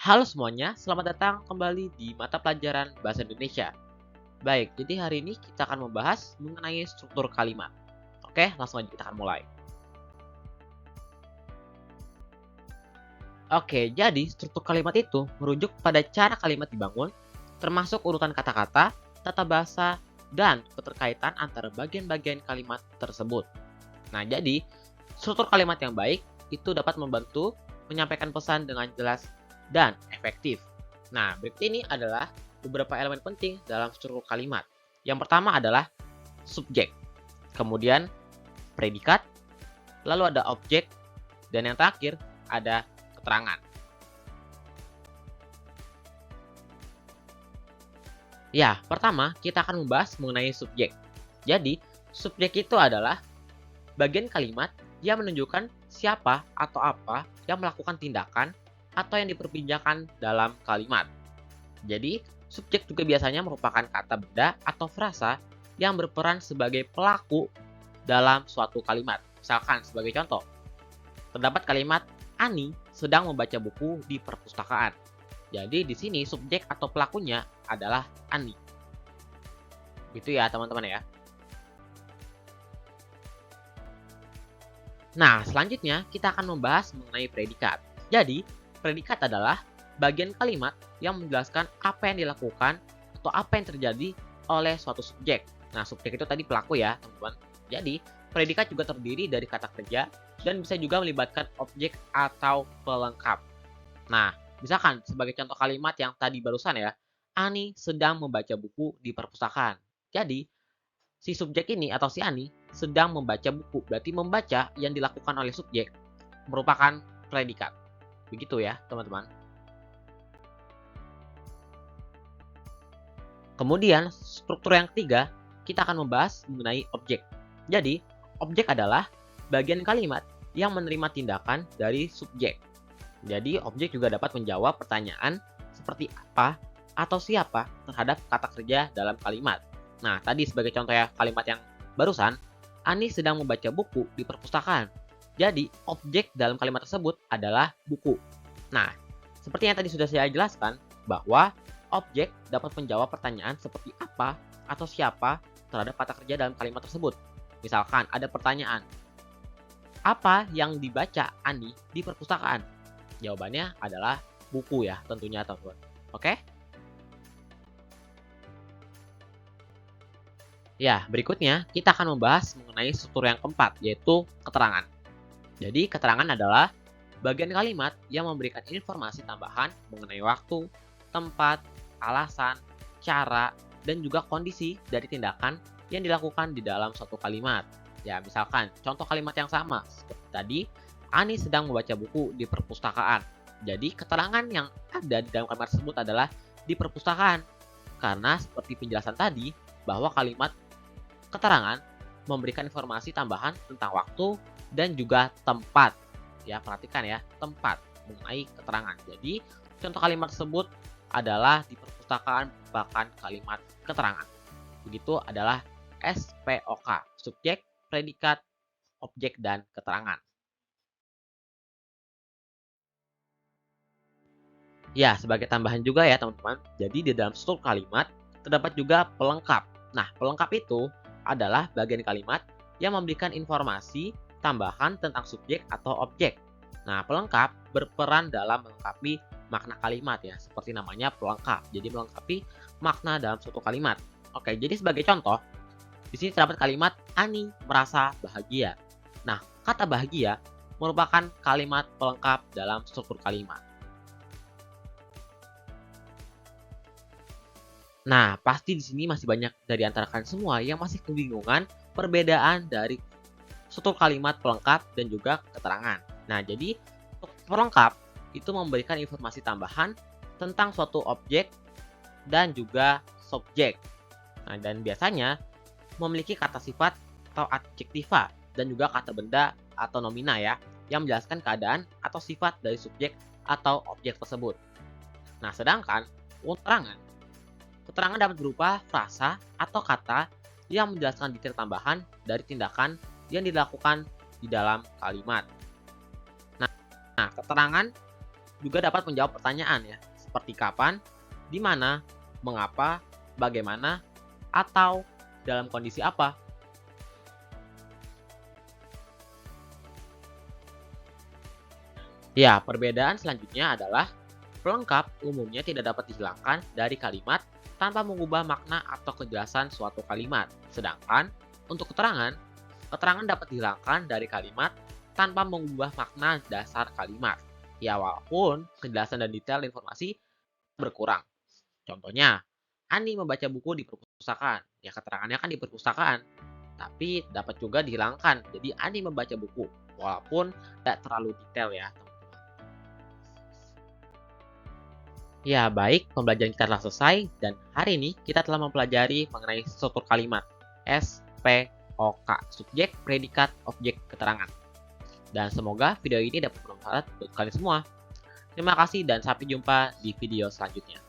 Halo semuanya, selamat datang kembali di mata pelajaran Bahasa Indonesia. Baik, jadi hari ini kita akan membahas mengenai struktur kalimat. Oke, langsung aja kita akan mulai. Oke, jadi struktur kalimat itu merujuk pada cara kalimat dibangun, termasuk urutan kata-kata, tata bahasa, dan keterkaitan antara bagian-bagian kalimat tersebut. Nah, jadi struktur kalimat yang baik itu dapat membantu menyampaikan pesan dengan jelas dan efektif. Nah, berikut ini adalah beberapa elemen penting dalam struktur kalimat. Yang pertama adalah subjek, kemudian predikat, lalu ada objek, dan yang terakhir ada keterangan. Ya, pertama kita akan membahas mengenai subjek. Jadi, subjek itu adalah bagian kalimat yang menunjukkan siapa atau apa yang melakukan tindakan atau yang diperbincangkan dalam kalimat. Jadi, subjek juga biasanya merupakan kata benda atau frasa yang berperan sebagai pelaku dalam suatu kalimat. Misalkan sebagai contoh, terdapat kalimat Ani sedang membaca buku di perpustakaan. Jadi di sini subjek atau pelakunya adalah Ani. Gitu ya teman-teman ya. Nah, selanjutnya kita akan membahas mengenai predikat. Jadi, predikat adalah bagian kalimat yang menjelaskan apa yang dilakukan atau apa yang terjadi oleh suatu subjek. Nah, subjek itu tadi pelaku ya, teman-teman. Jadi, predikat juga terdiri dari kata kerja dan bisa juga melibatkan objek atau pelengkap. Nah, misalkan sebagai contoh kalimat yang tadi barusan ya, Ani sedang membaca buku di perpustakaan. Jadi, si subjek ini atau si Ani sedang membaca buku. Berarti membaca yang dilakukan oleh subjek merupakan predikat. Begitu ya, teman-teman. Kemudian, struktur yang ketiga, kita akan membahas mengenai objek. Jadi, objek adalah bagian kalimat yang menerima tindakan dari subjek. Jadi, objek juga dapat menjawab pertanyaan seperti apa atau siapa terhadap kata kerja dalam kalimat. Nah, tadi sebagai contoh ya kalimat yang barusan, Ani sedang membaca buku di perpustakaan. Jadi, objek dalam kalimat tersebut adalah buku. Nah, seperti yang tadi sudah saya jelaskan, bahwa objek dapat menjawab pertanyaan seperti apa atau siapa terhadap kata kerja dalam kalimat tersebut. Misalkan ada pertanyaan, apa yang dibaca Ani di perpustakaan? Jawabannya adalah buku ya tentunya teman-teman. Oke? Ya, berikutnya kita akan membahas mengenai struktur yang keempat, yaitu keterangan. Jadi, keterangan adalah bagian kalimat yang memberikan informasi tambahan mengenai waktu, tempat, alasan, cara, dan juga kondisi dari tindakan yang dilakukan di dalam suatu kalimat. Ya, misalkan contoh kalimat yang sama seperti tadi, Ani sedang membaca buku di perpustakaan. Jadi, keterangan yang ada di dalam kalimat tersebut adalah di perpustakaan. Karena seperti penjelasan tadi, bahwa kalimat keterangan memberikan informasi tambahan tentang waktu dan juga tempat. Ya, perhatikan ya, tempat mengenai keterangan. Jadi, contoh kalimat tersebut adalah di perpustakaan merupakan kalimat keterangan. Begitu adalah SPOK, subjek, predikat, objek, dan keterangan. Ya, sebagai tambahan juga ya teman-teman. Jadi di dalam struktur kalimat terdapat juga pelengkap. Nah, pelengkap itu adalah bagian kalimat yang memberikan informasi tambahan tentang subjek atau objek. Nah, pelengkap berperan dalam melengkapi makna kalimat ya, seperti namanya pelengkap. Jadi melengkapi makna dalam suatu kalimat. Oke, jadi sebagai contoh, di sini terdapat kalimat Ani merasa bahagia. Nah, kata bahagia merupakan kalimat pelengkap dalam struktur kalimat. Nah, pasti di sini masih banyak dari antara kalian semua yang masih kebingungan perbedaan dari struktur kalimat pelengkap dan juga keterangan. Nah, jadi untuk pelengkap itu memberikan informasi tambahan tentang suatu objek dan juga subjek. Nah, dan biasanya memiliki kata sifat atau adjektiva dan juga kata benda atau nomina ya, yang menjelaskan keadaan atau sifat dari subjek atau objek tersebut. Nah, sedangkan keterangan dapat berupa frasa atau kata yang menjelaskan detail tambahan dari tindakan yang dilakukan di dalam kalimat. Nah, keterangan juga dapat menjawab pertanyaan ya, seperti kapan, di mana, mengapa, bagaimana, atau dalam kondisi apa. Ya, perbedaan selanjutnya adalah pelengkap umumnya tidak dapat dihilangkan dari kalimat tanpa mengubah makna atau kejelasan suatu kalimat. Sedangkan untuk keterangan, keterangan dapat dihilangkan dari kalimat tanpa mengubah makna dasar kalimat. Ya, walaupun kejelasan dan detail informasi berkurang. Contohnya, Ani membaca buku di perpustakaan. Ya, keterangannya kan di perpustakaan, tapi dapat juga dihilangkan. Jadi Ani membaca buku, walaupun tidak terlalu detail ya. Ya, baik, pembelajaran kita telah selesai dan hari ini kita telah mempelajari mengenai struktur kalimat SPOK, subjek, predikat, objek, keterangan. Dan semoga video ini dapat bermanfaat untuk kalian semua. Terima kasih dan sampai jumpa di video selanjutnya.